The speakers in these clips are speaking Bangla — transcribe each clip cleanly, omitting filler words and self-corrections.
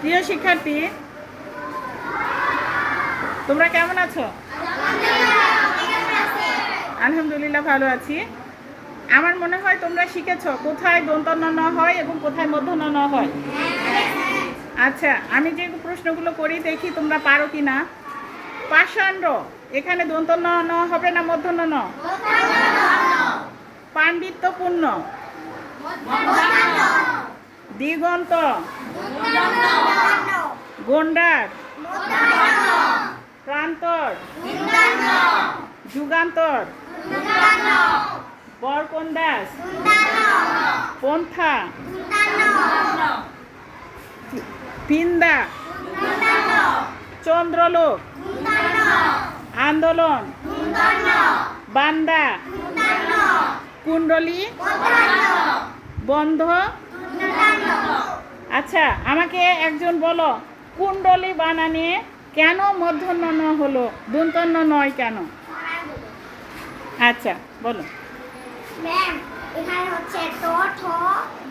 প্রিয় শিক্ষার্থী, তোমরা কেমন আছো? আলহামদুলিল্লাহ ভালো আছি। আমার মনে হয় তোমরা শিখেছো কোথায় দন্ত ন হয় এবং কোথায় মূর্ধন্য ন হয়। আচ্ছা, আমি যে প্রশ্নগুলো করি দেখি তোমরা পারো কি না। পাষাণ্ড, এখানে দন্ত ন হবে না মূর্ধন্য ন? পাণ্ডিত্যপূর্ণ, দিগন্ত, গন্ডার, প্রান্তর, যুগান্তর, বরকন্দাস, পন্থা, পিন্দা, চন্দ্রলোক, আন্দোলন, বান্দা, কুণ্ডলী, বন্ধ। আচ্ছা, আমাকে একজন বলো, কুণ্ডলী বানানে কেন মূর্ধন্য ন হলো, দন্তন্য নয় কেন? আচ্ছা বলো। ম্যাম, এখানে হচ্ছে ট ঠ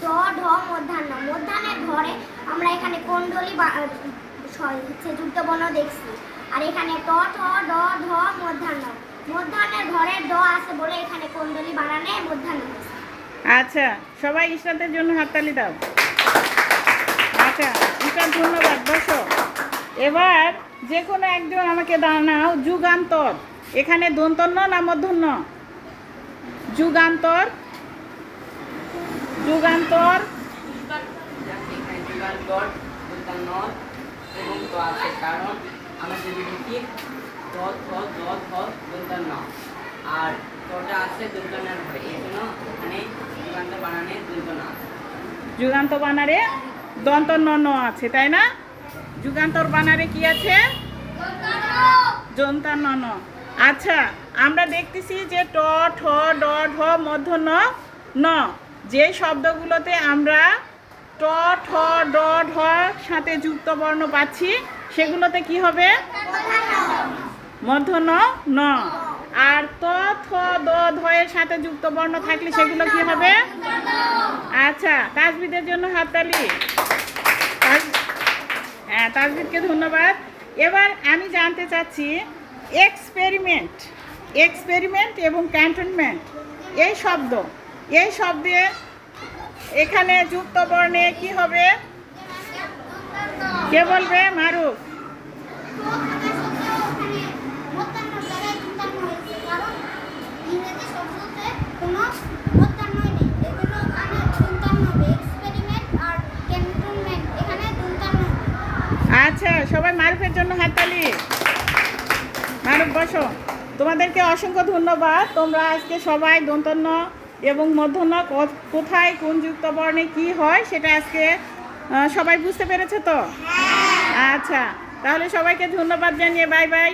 ড ঢ মূর্ধন্য। মূর্ধন্যের ধরে আমরা এখানে কুণ্ডলী হচ্ছে যুক্ত বর্ণ দেখছি। আর এখানে ট ঠ ড ঢ মূর্ধন্য। মূর্ধন্যের ঘরের ড আছে বলে এখানে কুণ্ডলী বানানে মূর্ধন্য। আচ্ছা, সবাই ইশরাতের জন্য হাততালি দাও। আচ্ছা ইশরাত, ধন্যবাদ। বসো। এবার যে কোনো একজন আমাকে দাঁড়াও, যুগান্তর এখানে দন্তন্য না মূর্ধন্য? যুগান্তর, যুগান্তর, এবং তো আছে কারণ আমরা যদি দেখি দ থ দ থ দন্তন্য আর তোটা আছে দন্তন্যের ঘরে, এই জন্য এখানে যুগান্ত বানানে দন্তন্য আছে। যুগান্ত বানারে দন্তন্য ন আছে, তাই না? যুগান্তর বানারে কি আছে? দন্তন্য ন। আচ্ছা, আমরা দেখতেছি যে ট ঠ ড ঢ মূর্ধন্য ন, যে শব্দগুলোতে আমরা ট ঠ ড ঢ সাথে যুক্ত বর্ণ পাচ্ছি সেগুলোতে কি হবে? মূর্ধন্য ন। আর ত থ দ ধ এর সাথে যুক্ত বর্ণ থাকলে সেগুলো কি হবে? আচ্ছা, তাজবিদের জন্য হাততালি। হ্যাঁ, তাজবিদকে ধন্যবাদ। এবার আমি জানতে চাচ্ছি, এক্সপেরিমেন্ট, এক্সপেরিমেন্ট এবং ক্যান্টনমেন্ট এই শব্দে এখানে যুক্ত বর্ণে কি হবে? কে বলবে? মারুফ। আচ্ছা, সবাই মারুফের জন্য হাততালি। মারুফ বসো। তোমাদেরকে অসংখ্য ধন্যবাদ। তোমরা আজকে সবাই দন্তন্য এবং মূর্ধন্য কোথায় কোন যুক্ত বর্ণে কি হয় সেটা আজকে সবাই বুঝতে পেরেছে তো? আচ্ছা, তাহলে সবাইকে ধন্যবাদ জানিয়ে বাই বাই।